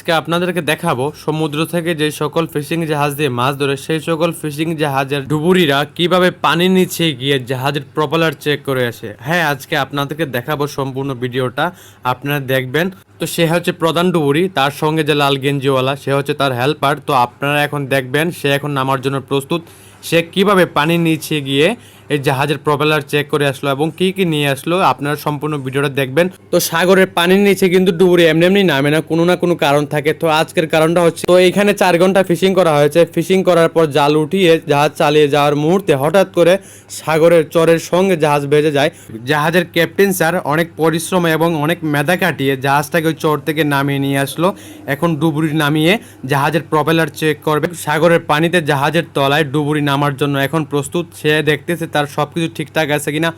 আজকে আপনাদেরকে দেখাবো সমুদ্র থেকে যে সকল ফিশিং জাহাজ দিয়ে মাছ ধরে সেই সকল ফিশিং জাহাজের ডুবুরিরা কিভাবে পানির নিচে গিয়ে জাহাজের প্রপেলার চেক করে আসে। হ্যাঁ, আজকে আপনাদেরকে দেখাবো সম্পূর্ণ ভিডিওটা, আপনারা দেখবেন। তো সে হচ্ছে প্রধান ডুবুরি, তার সঙ্গে যে লাল গেঞ্জিওয়ালা সে হচ্ছে তার হেল্পার। তো আপনারা এখন দেখবেন সে এখন নামার জন্য প্রস্তুত। সে কিভাবে পানির নিচে গিয়ে এই জাহাজের প্রপেলার চেক করে আসলো এবং কি কি নিয়ে আসলো, আপনারা সম্পূর্ণ ভিডিওটা দেখবেন। তো সাগরের পানির নিচে কিন্তু ডুবুরি এমনি এমনি নামে না, কোনো না কোনো কারণ থাকে। তো আজকের কারণটা হচ্ছে, তো এইখানে 4 ঘন্টা ফিশিং করা হয়েছে। ফিশিং করার পর জাল উঠিয়ে জাহাজ চালিয়ে যাওয়ার মুহূর্তে হঠাৎ করে সাগরের চরের সঙ্গে জাহাজ বেজে যায়। জাহাজের ক্যাপ্টেন স্যার অনেক পরিশ্রম এবং অনেক মেধা কাটিয়ে জাহাজটাকে ওই চর থেকে নামিয়ে নিয়ে আসলো। এখন ডুবুরি নামিয়ে জাহাজের প্রপেলার চেক করবে। সাগরের পানিতে জাহাজের তলায় ডুবুরি নামার জন্য এখন প্রস্তুত। সে দেখতেছে তার সব কিছু ঠিকঠাক আছে কিনা,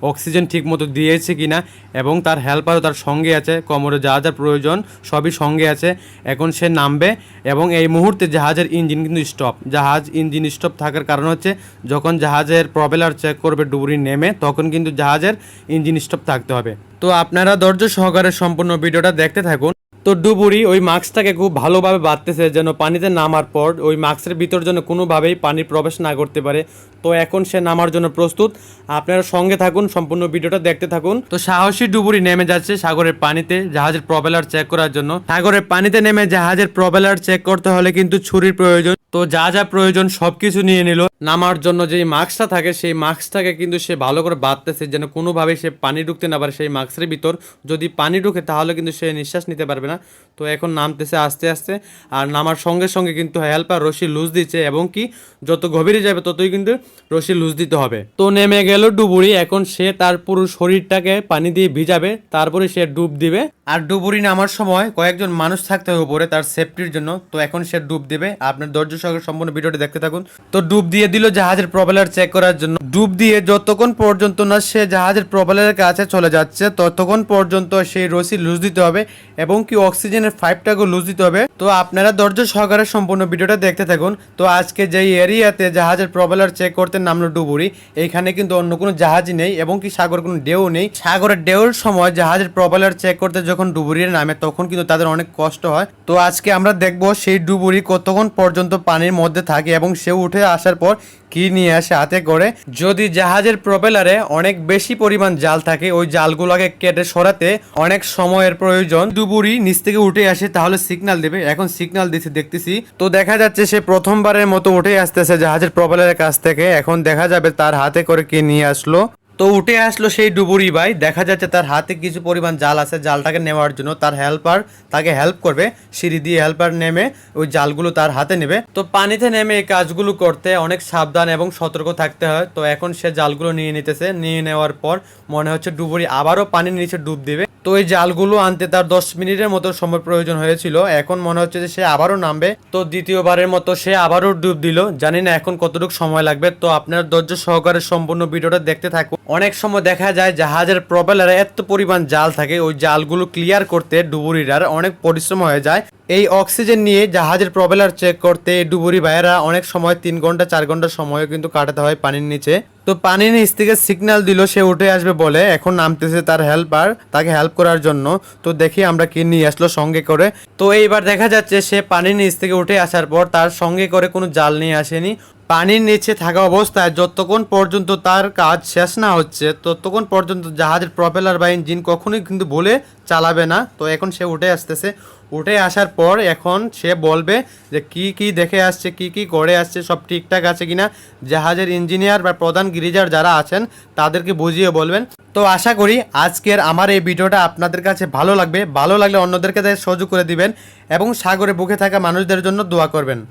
অক্সিজেন ঠিক মতো দিয়েছে কিনা, এবং তার হেল্পারও তার সঙ্গে আছে, কোমরে যা যা প্রয়োজন সবই সঙ্গে আছে। এখন সে নামবে এবং এই মুহূর্তে জাহাজের ইঞ্জিন কিন্তু স্টপ। জাহাজ ইঞ্জিন স্টপ থাকার কারণ হচ্ছে, যখন জাহাজের প্রপেলার চেক করবে ডুবুরি নেমে, তখন কিন্তু জাহাজের ইঞ্জিন স্টপ থাকতে হবে। তো আপনারা ধৈর্য সহকারে সম্পূর্ণ ভিডিওটা দেখতে থাকুন। তো ডুবুরি ওই মাস্কটাকে খুব ভালোভাবে বাঁধতেছে যেন পানিতে নামার পর ওই মাস্কের ভিতর যেন কোনোভাবেই পানি প্রবেশ না করতে পারে। তো এখন সে নামার জন্য প্রস্তুত। আপনারা সঙ্গে থাকুন, সম্পূর্ণ ভিডিওটা দেখতে থাকুন। তো সাহসী ডুবুরি নেমে যাচ্ছে সাগরের পানিতে জাহাজের প্রপেলার চেক করার জন্য। সাগরের পানিতে নেমে জাহাজের প্রপেলার চেক করতে হলে কিন্তু ছুরির প্রয়োজন। তো যা যা প্রয়োজন সবকিছু নিয়ে নিল। নামার জন্য যেই মাস্কটা থাকে সেই মাস্কটাকে কিন্তু সে ভালো করে বাঁধতেছে যেন কোনোভাবেই সে পানি ঢুকতে না পারে সেই মাস্কের ভিতর। যদি পানি ঢুকে তাহলে কিন্তু সে নিঃশ্বাস নিতে পারবে না। তো এখন নামতেছে আস্তে আস্তে, আর নামার সঙ্গে সঙ্গে কিন্তু হেল্পার রশি লুজ দিচ্ছে, এবং কি যত গভীরে যাবে ততই কিন্তু রশি লুজ দিতে হবে। তো নেমে গেল ডুবুরি। এখন সে তার পুরো শরীরটাকে পানি দিয়ে ভিজাবে, তারপরে সে ডুব দিবে। আর ডুবুরি নামার সময় কয়েকজন মানুষ থাকতে হবে উপরে তার সেফটির জন্য। তো এখন সে ডুব দেবে। আপনার ধৈর্য সহকারে সম্পূর্ণ ভিডিওটি দেখতে থাকুন। তো ডুব দিয়ে দিল জাহাজের প্রপেলার চেক করার জন্য। ডুব দিয়ে যতক্ষণ পর্যন্ত না সে জাহাজের প্রপেলারের কাছে চলে যাচ্ছে ততক্ষণ পর্যন্ত সেই রশি লুজ দিতে হবে, এবং কি অক্সিজেনের পাইপটাকে লুজ দিতে হবে। তো আপনারা ধৈর্য সহকারে সম্পূর্ণ ভিডিওটা দেখতে থাকুন। তো আজকে যেই এরিয়াতে জাহাজের প্রপেলার চেক করতে নামলো ডুবুরি, এইখানে কিন্তু অন্য কোনো জাহাজই নেই, এবং কি সাগর কোনো ঢেউ নেই। সাগরের ঢেউর সময় জাহাজের প্রপেলার চেক করতে যখন ডুবুরির নামে তখন কিন্তু তাদের অনেক কষ্ট হয়। তো আজকে আমরা দেখবো সেই ডুবুরি কতক্ষণ পর্যন্ত পানির মধ্যে থাকে এবং সে উঠে আসার পর কি নিয়ে আসে হাতে করে। যদি জাহাজের প্রপেলারে অনেক বেশি পরিমাণ জাল থাকে, ওই জালগুলোকে কেটে সরাতে অনেক সময়ের প্রয়োজন। ডুবুরি নিচ থেকে উঠে আসে তাহলে সিগন্যাল দেবে। এখন সিগন্যাল দিতে দেখতেছি। তো দেখা যাচ্ছে সে প্রথমবারের মতো উঠে আসতেছে জাহাজের প্রপেলারের কাছ থেকে। এখন দেখা যাবে তার হাতে করে কি নিয়ে আসলো। তো উঠে আসলো সেই ডুবুরি ভাই। দেখা যাচ্ছে তার হাতে কিছু পরিমাণ জাল আছে, জালটাকে নেওয়ার জন্য তার হেল্পার তাকে হেল্প করবে। সিঁড়ি দিয়ে হেল্পার নেমে ওই জালগুলো তার হাতে নেবে। তো পানিতে নেমে এই কাজগুলো করতে অনেক সাবধান এবং সতর্ক থাকতে হয়। তো এখন সে জালগুলো নিয়ে নিতেছে। নিয়ে নেওয়ার পর মনে হচ্ছে ডুবুরি আবারও পানির নিচে ডুব দেবে। তো এই জালগুলো আনতে তার 10 মিনিটের মতো সময় প্রয়োজন হয়েছিল। এখন মনে হচ্ছে যে সে আবারও নামবে। তো দ্বিতীয়বারের মতো সে আবারও ডুব দিল। জানি না এখন কতটুকু সময় লাগবে। তো আপনার ধৈর্য সহকারে সম্পূর্ণ ভিডিওটা দেখতে থাকুন। অনেক সময় দেখা যায় জাহাজের প্রপেলারে এত পরিমাণ জাল থাকে, ওই জালগুলো ক্লিয়ার করতে ডুবুরিরার অনেক পরিশ্রম হয়ে যায়। এই অক্সিজেন নিয়ে জাহাজের প্রপেলার চেক করতে ডুবুরি ভাইয়েরা অনেক সময় 3 ঘন্টা 4 ঘন্টা সময়ও কিন্তু কাটাতে হয় পানির নিচে। তো পানির নিচ থেকে সিগন্যাল দিল সে উঠে আসবে বলে। এখন নামতেছে তার হেল্পার তাকে হেল্প করার জন্য। তো দেখি আমরা কি নিয়ে আসলো সঙ্গে করে। তো এইবার দেখা যাচ্ছে সে পানির নিচ থেকে উঠে আসার পর তার সঙ্গে করে কোনো জাল নিয়ে আসেনি। পানির নিচে থাকা অবস্থায় যতক্ষণ পর্যন্ত তার কাজ শেষ না হচ্ছে ততক্ষণ পর্যন্ত জাহাজের প্রপেলার বা ইঞ্জিন কখনোই কিন্তু বলে চালাবে না। তো এখন সে উঠে আসতেছে। উঠে আসার পর এখন সে বলবে যে কি কি দেখে আসছে, কি কি করে আসছে, সব ঠিকঠাক আছে কিনা। জাহাজের ইঞ্জিনিয়ার বা প্রধান গিরিজার যারা আছেন তাদেরকে বুঝিয়ে বলবেন। তো আশা করি আজকের আমার এই ভিডিওটা আপনাদের কাছে ভালো লাগবে। ভালো লাগলে অন্যদেরকে সহযোগ করে দিবেন এবং সাগরে বুকে থাকা মানুষদের জন্য দোয়া করবেন।